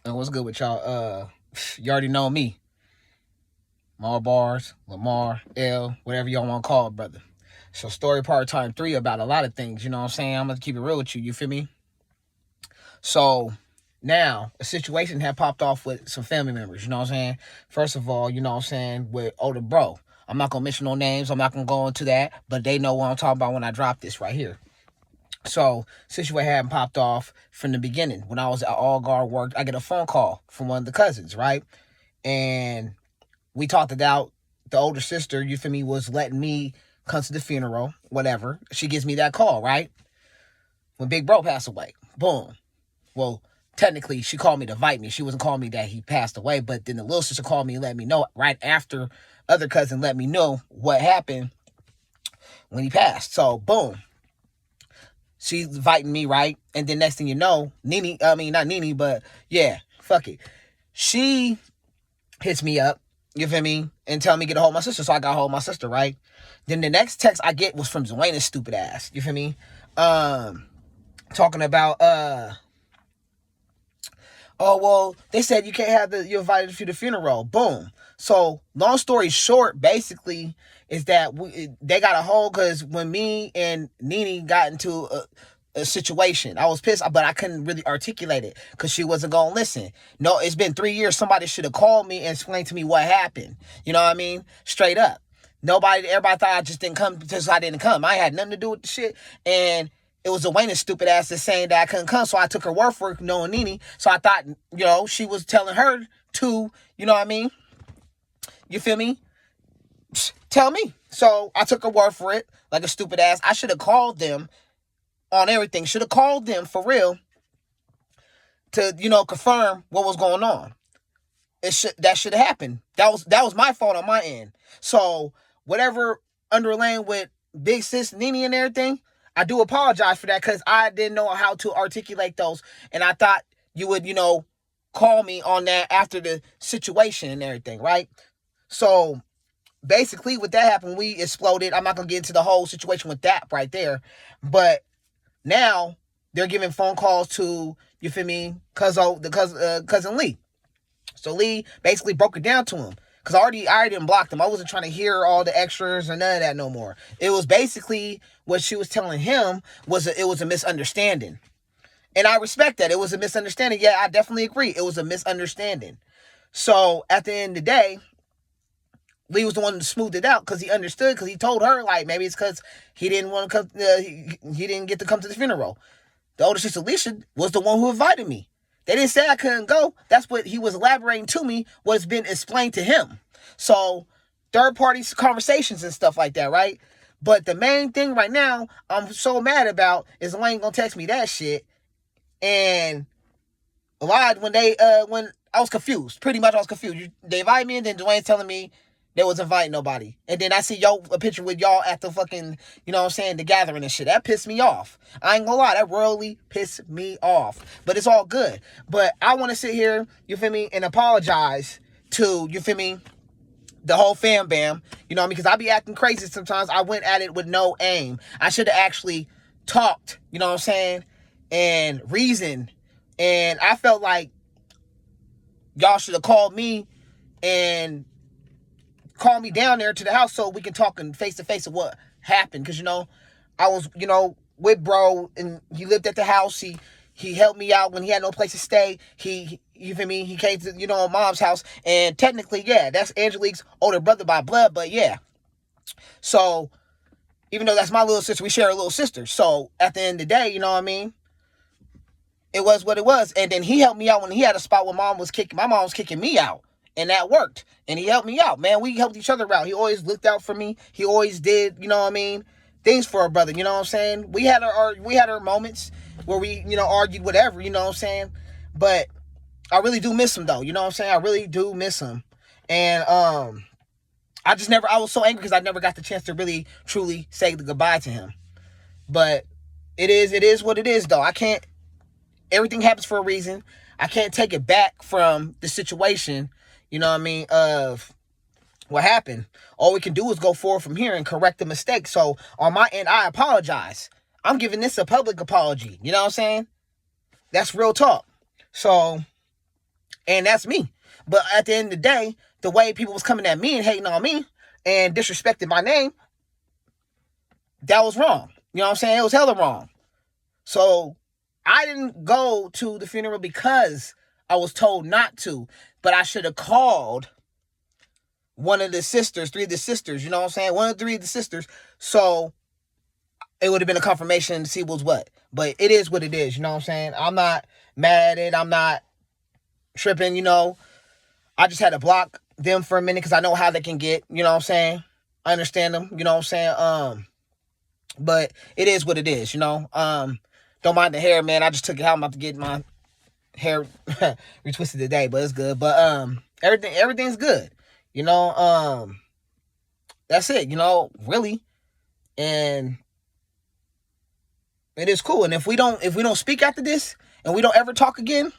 And what's good with y'all? You already know me. Mar Bars, Lamar, L, whatever y'all want to call it, brother. So story part time 3 about a lot of things, you know what I'm saying? I'm gonna keep it real with you, you feel me? So now a situation had popped off with some family members, you know what I'm saying? First of all, you know what I'm saying, with older bro. I'm not gonna mention no names, I'm not gonna go into that, but they know what I'm talking about when I drop this right here. So, situation hadn't popped off from the beginning. When I was at All Guard work, I get a phone call from one of the cousins, right? And we talked it out. The older sister, you feel me, was letting me come to the funeral, whatever. She gives me that call, right? When Big Bro passed away. Boom. Well, technically, she called me to invite me. She wasn't calling me that he passed away, but then the little sister called me and let me know right after other cousin let me know what happened when he passed. So, boom. She's inviting me, right? And then next thing you know, not Nene, but yeah, fuck it. She hits me up, you feel me, and tell me get a hold of my sister. So I got a hold of my sister, right? Then the next text I get was from Dwayne's stupid ass, you feel me? Talking about, oh, well, they said you can't have you're invited to the funeral. Boom. So, long story short, basically, is that they got a hold because when me and Nene got into a situation, I was pissed, but I couldn't really articulate it because she wasn't going to listen. No, it's been 3 years. Somebody should have called me and explained to me what happened. You know what I mean? Straight up. Everybody thought I just didn't come because I didn't come. I had nothing to do with the shit. And it was Dwayne's stupid ass that's saying that I couldn't come, so I took her word for it, knowing Nene. So I thought, she was telling her to, you know what I mean? You feel me? Tell me. So I took her word for it, like a stupid ass. I should have called them on everything. Should have called them for real to, confirm what was going on. That should have happened. That was my fault on my end. So whatever underlaying with Big Sis Nene and everything, I do apologize for that because I didn't know how to articulate those. And I thought you would, call me on that after the situation and everything, right? So basically, with that happened, we exploded. I'm not going to get into the whole situation with that right there. But now they're giving phone calls to, you feel me, cousin Lee. So Lee basically broke it down to him. Because I already blocked him. I wasn't trying to hear all the extras or none of that no more. It was basically what she was telling him it was a misunderstanding. And I respect that. It was a misunderstanding. Yeah, I definitely agree. It was a misunderstanding. So at the end of the day, Lee was the one who smoothed it out because he understood, because he told her, like, maybe it's because he didn't want to come, he didn't get to come to the funeral. The older sister, Alicia, was the one who invited me. They didn't say I couldn't go. That's what he was elaborating to me, what's been explained to him. So, third-party conversations and stuff like that, right? But the main thing right now I'm so mad about is Elaine gonna text me that shit. And a lot when I was confused. Pretty much I was confused. They invited me and then Dwayne's telling me they was inviting nobody. And then I see a picture with y'all at the fucking, the gathering and shit. That pissed me off. I ain't gonna lie, that really pissed me off. But it's all good. But I want to sit here, you feel me, and apologize to, you feel me, the whole fam bam. You know what I mean? Because I be acting crazy sometimes. I went at it with no aim. I should have actually talked, you know what I'm saying, and reasoned. And I felt like y'all should have called me and call me down there to the house so we can talk face to face of what happened. Because, I was, with bro, and he lived at the house. He helped me out when he had no place to stay. You feel me? He came to, mom's house. And technically, yeah, that's Angelique's older brother by blood. But yeah. So, even though that's my little sister, we share a little sister. So, at the end of the day, you know what I mean? It was what it was. And then he helped me out when he had a spot where my mom was kicking me out. And that worked. And he helped me out, man. We helped each other out. He always looked out for me. He always did, you know what I mean, things for a brother, you know what I'm saying? We had our moments where we, argued whatever, you know what I'm saying? But I really do miss him though, you know what I'm saying? I really do miss him. And I was so angry because I never got the chance to really truly say the goodbye to him. But it is what it is though. Everything happens for a reason. I can't take it back from the situation, you know what I mean, of what happened. All we can do is go forward from here and correct the mistake. So on my end, I apologize. I'm giving this a public apology. You know what I'm saying? That's real talk. So And that's me. But at the end of the day, the way people was coming at me and hating on me and disrespecting my name, that was wrong. You know what I'm saying? It was hella wrong. So I didn't go to the funeral because I was told not to, but I should have called one of the sisters, three of the sisters, you know what I'm saying? One of three of the sisters. So it would have been a confirmation to see what's what. But it is what it is, you know what I'm saying? I'm not mad at it. I'm not tripping, you know. I just had to block them for a minute because I know how they can get, you know what I'm saying? I understand them, you know what I'm saying? But it is what it is, you know. Don't mind the hair, man. I just took it out. I'm about to get my hair retwisted today, but it's good. But everything's good. You know, that's it, you know, really. And it is cool. And if we don't speak after this and we don't ever talk again,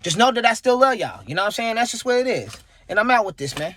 just know that I still love y'all. You know what I'm saying? That's just what it is. And I'm out with this, man.